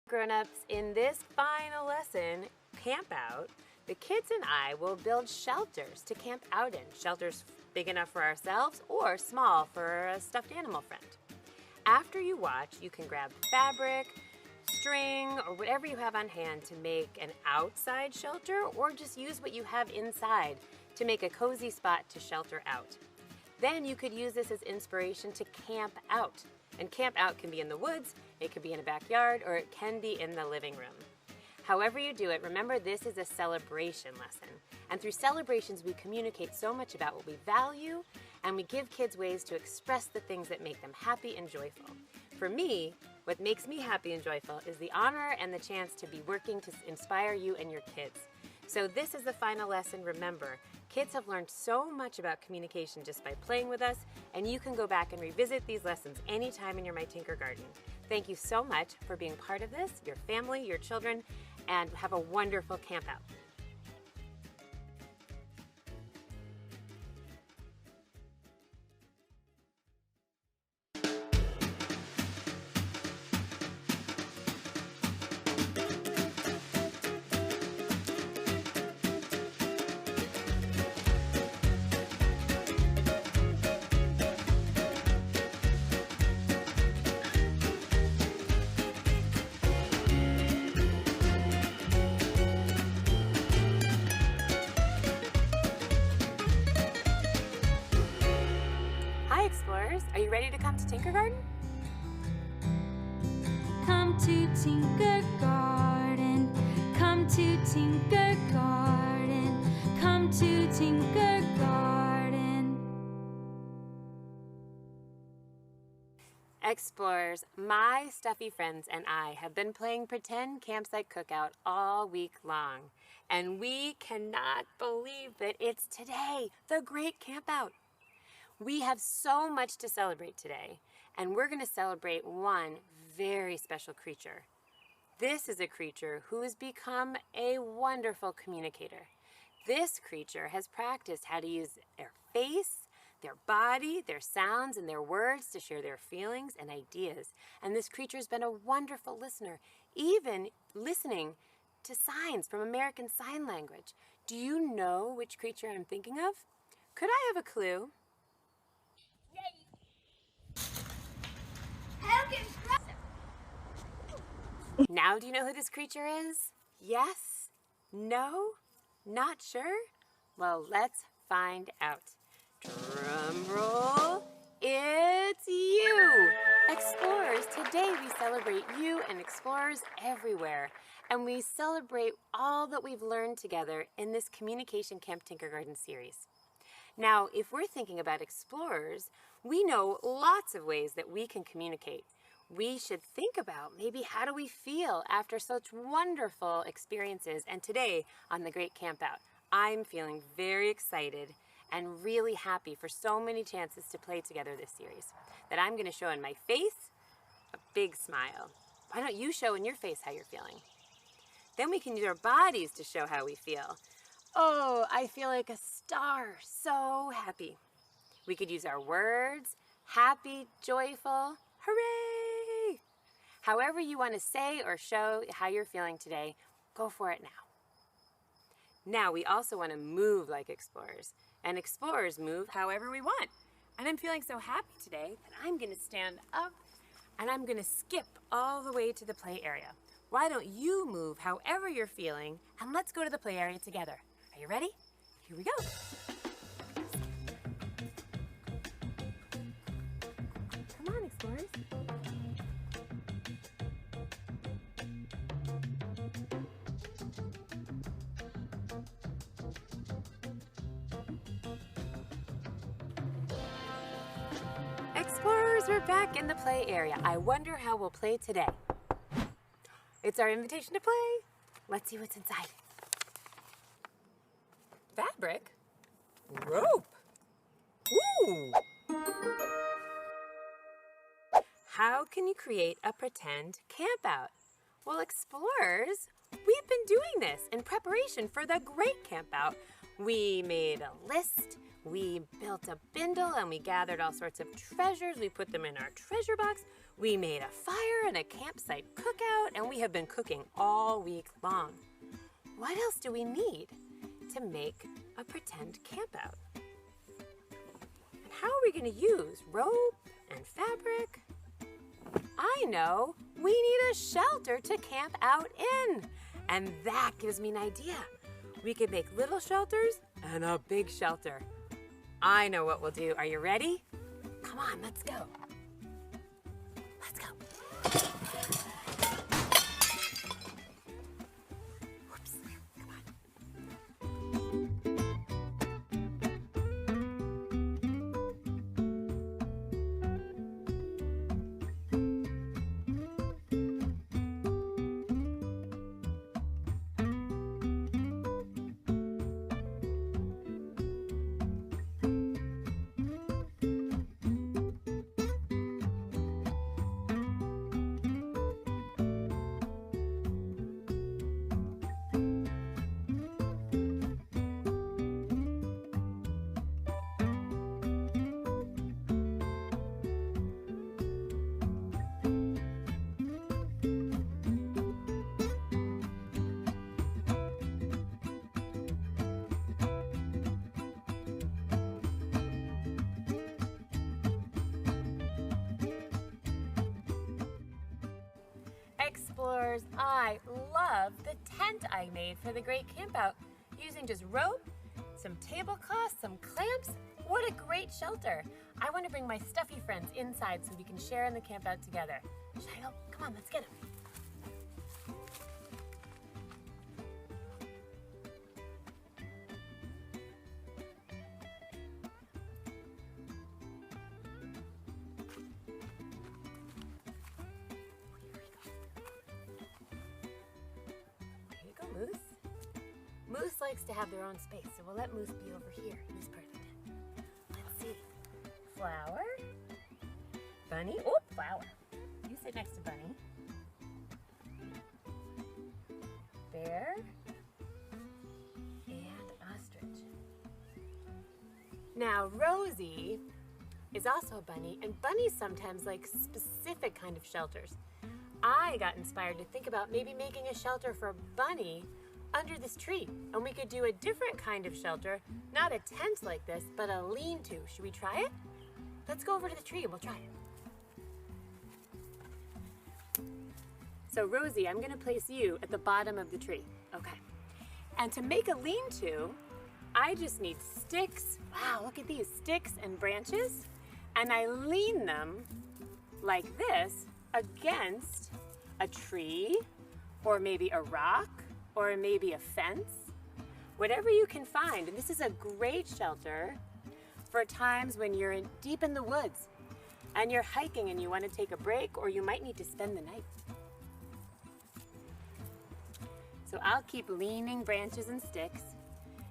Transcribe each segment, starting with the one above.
Grown-ups, in this final lesson, Camp Out, the kids and I will build shelters to camp out in. Shelters big enough for ourselves or small for a stuffed animal friend. After you watch, you can grab fabric, string, or whatever you have on hand to make an outside shelter, or just use what you have inside to make a cozy spot to shelter out. Then you could use this as inspiration to camp out. And camp out can be in the woods, it could be in a backyard, or it can be in the living room. However you do it, remember this is a celebration lesson. And through celebrations, we communicate so much about what we value, and we give kids ways to express the things that make them happy and joyful. For me, what makes me happy and joyful is the honor and the chance to be working to inspire you and your kids. So this is the final lesson. Remember, kids have learned so much about communication just by playing with us, and you can go back and revisit these lessons anytime in your My Tinker Garden. Thank you so much for being part of this, your family, your children, and have a wonderful camp out. Explorers, are you ready to come to Tinker Garden? Come to Tinker Garden, come to Tinker Garden, come to Tinker Garden. Explorers, my stuffy friends and I have been playing Pretend Campsite Cookout all week long, and we cannot believe that it's today, the great camp out. We have so much to celebrate today, and we're going to celebrate one very special creature. This is a creature who has become a wonderful communicator. This creature has practiced how to use their face, their body, their sounds, and their words to share their feelings and ideas. And this creature has been a wonderful listener, even listening to signs from American Sign Language. Do you know which creature I'm thinking of? Could I have a clue? Now do you know who this creature is? Yes? No? Not sure? Well, let's find out. Drum roll, it's you! Explorers, today we celebrate you and explorers everywhere. And we celebrate all that we've learned together in this Communication Camp Tinker Garden series. Now, if we're thinking about explorers, we know lots of ways that we can communicate. We should think about maybe how do we feel after such wonderful experiences. And today on the Great Camp Out, I'm feeling very excited and really happy for so many chances to play together this series that I'm going to show in my face a big smile. Why don't you show in your face how you're feeling? Then we can use our bodies to show how we feel. Oh, I feel like a star, so happy. We could use our words, happy, joyful, hooray! However you want to say or show how you're feeling today, go for it now. Now we also want to move like explorers, and explorers move however we want. And I'm feeling so happy today that I'm going to stand up and I'm going to skip all the way to the play area. Why don't you move however you're feeling, and let's go to the play area together. Are you ready? Here we go. Come on, explorers. Explorers, we're back in the play area. I wonder how we'll play today. It's our invitation to play. Let's see what's inside. Fabric? Rope? Ooh! How can you create a pretend camp out? Well, explorers, we've been doing this in preparation for the great camp out. We made a list, we built a bindle, and we gathered all sorts of treasures. We put them in our treasure box. We made a fire and a campsite cookout, and we have been cooking all week long. What else do we need to make a pretend campout? And how are we going to use rope and fabric? I know, we need a shelter to camp out in. And that gives me an idea. We could make little shelters and a big shelter. I know what we'll do. Are you ready? Come on, let's go. Let's go. Whoops, come on. Explorers, I love the tent I made for the great campout using just rope, some tablecloths, some clamps. What a great shelter. I want to bring my stuffy friends inside so we can share in the campout together. Shiloh, come on, let's get them. Moose. Moose likes to have their own space, so we'll let Moose be over here in this part of the tent. Let's see. Flower. Bunny. Oh, Flower. You sit next to Bunny. Bear. And Ostrich. Now, Rosie is also a bunny, and bunnies sometimes like specific kind of shelters. I got inspired to think about maybe making a shelter for Bunny under this tree. And we could do a different kind of shelter, not a tent like this, but a lean-to. Should we try it? Let's go over to the tree and we'll try it. So Rosie, I'm gonna place you at the bottom of the tree. Okay. And to make a lean-to, I just need sticks. Wow, look at these, sticks and branches. And I lean them like this against a tree, or maybe a rock, or maybe a fence, whatever you can find. And this is a great shelter for times when you're deep in the woods and you're hiking and you want to take a break, or you might need to spend the night. So I'll keep leaning branches and sticks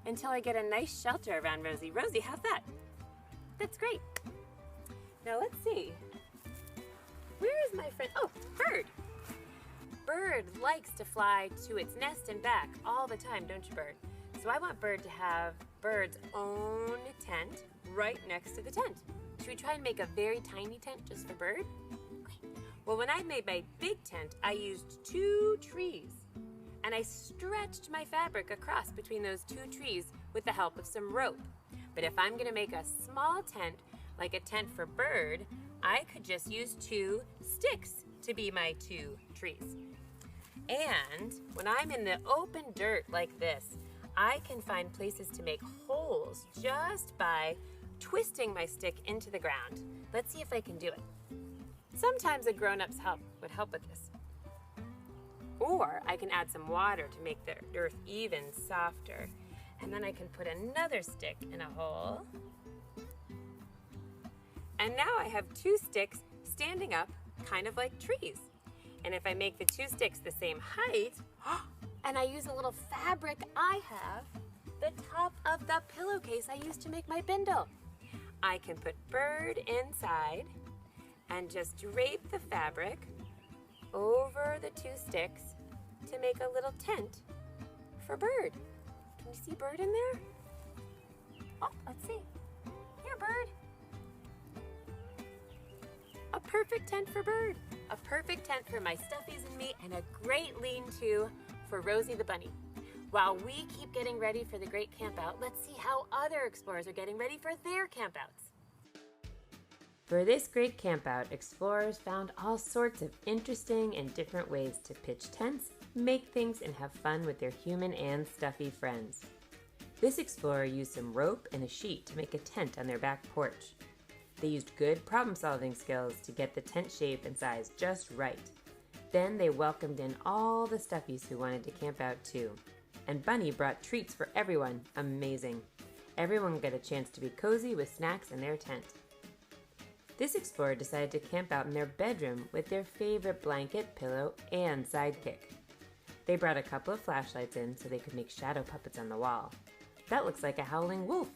until I get a nice shelter around Rosie. Rosie, how's that? That's great. Now let's see. Where is my friend? Oh, Bird. Bird likes to fly to its nest and back all the time, don't you, Bird? So I want Bird to have Bird's own tent right next to the tent. Should we try and make a very tiny tent just for Bird? Okay. Well, when I made my big tent, I used 2 trees. And I stretched my fabric across between those 2 trees with the help of some rope. But if I'm gonna make a small tent, like a tent for Bird, I could just use 2 sticks to be my 2 trees. And when I'm in the open dirt like this, I can find places to make holes just by twisting my stick into the ground. Let's see if I can do it. Sometimes a grown-up's help would help with this. Or I can add some water to make the earth even softer. And then I can put another stick in a hole. And now I have 2 sticks standing up, kind of like trees. And if I make the 2 sticks the same height, and I use a little fabric I have, the top of the pillowcase I used to make my bindle, I can put Bird inside and just drape the fabric over the 2 sticks to make a little tent for Bird. Can you see Bird in there? Oh, let's see. Here, Bird. Up perfect tent for Bird, a perfect tent for my stuffies and me, and a great lean-to for Rosie the bunny. While we keep getting ready for the great campout, let's see how other explorers are getting ready for their campouts. For this great campout, explorers found all sorts of interesting and different ways to pitch tents, make things, and have fun with their human and stuffy friends. This explorer used some rope and a sheet to make a tent on their back porch. They used good problem-solving skills to get the tent shape and size just right. Then they welcomed in all the stuffies who wanted to camp out too. And Bunny brought treats for everyone. Amazing. Everyone got a chance to be cozy with snacks in their tent. This explorer decided to camp out in their bedroom with their favorite blanket, pillow, and sidekick. They brought a couple of flashlights in so they could make shadow puppets on the wall. That looks like a howling wolf.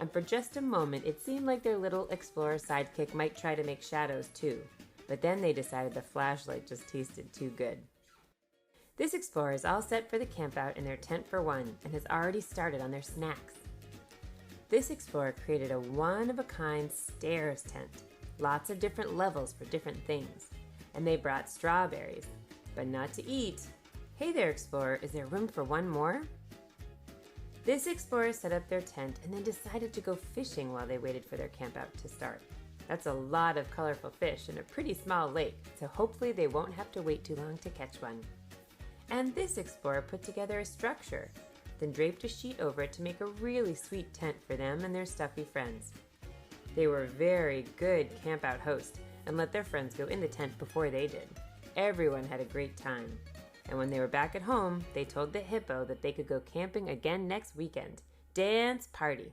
And for just a moment, it seemed like their little explorer sidekick might try to make shadows too, but then they decided the flashlight just tasted too good. This explorer is all set for the campout in their tent for one and has already started on their snacks. This explorer created a one-of-a-kind stairs tent, lots of different levels for different things, and they brought strawberries, but not to eat. Hey there, explorer, is there room for one more? This explorer set up their tent and then decided to go fishing while they waited for their campout to start. That's a lot of colorful fish in a pretty small lake, so hopefully they won't have to wait too long to catch one. And this explorer put together a structure, then draped a sheet over it to make a really sweet tent for them and their stuffy friends. They were very good campout hosts and let their friends go in the tent before they did. Everyone had a great time. And when they were back at home, they told the hippo that they could go camping again next weekend. Dance party!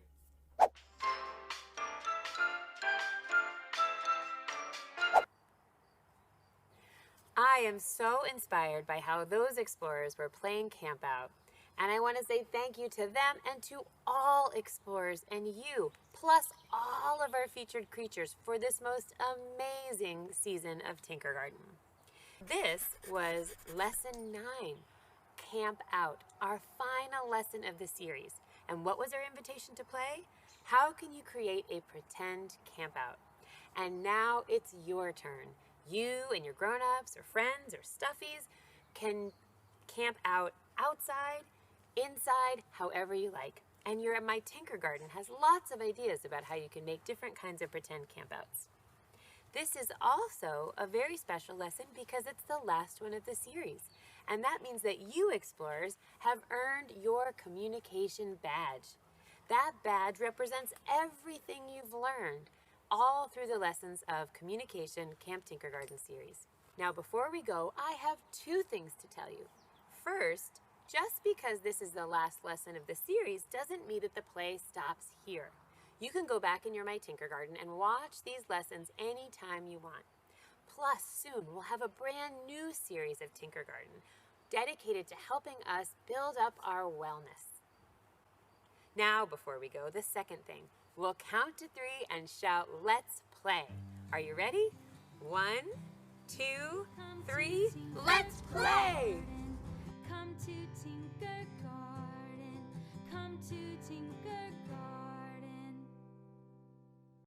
I am so inspired by how those explorers were playing campout. And I want to say thank you to them and to all explorers and you, plus all of our featured creatures for this most amazing season of Tinkergarten. This was Lesson 9, Camp Out, our final lesson of the series. And what was our invitation to play? How can you create a pretend campout? And now it's your turn. You and your grown-ups or friends or stuffies can camp out outside, inside, however you like. And your My Tinkergarten has lots of ideas about how you can make different kinds of pretend campouts. This is also a very special lesson because it's the last one of the series. And that means that you explorers have earned your communication badge. That badge represents everything you've learned all through the lessons of Communication Camp Tinkergarten series. Now before we go, I have two things to tell you. First, just because this is the last lesson of the series doesn't mean that the play stops here. You can go back in your My Tinkergarten and watch these lessons anytime you want. Plus, soon we'll have a brand new series of Tinkergarten dedicated to helping us build up our wellness. Now, before we go, the second thing. We'll count to 3 and shout, "Let's play." Are you ready? 1, 2, 3.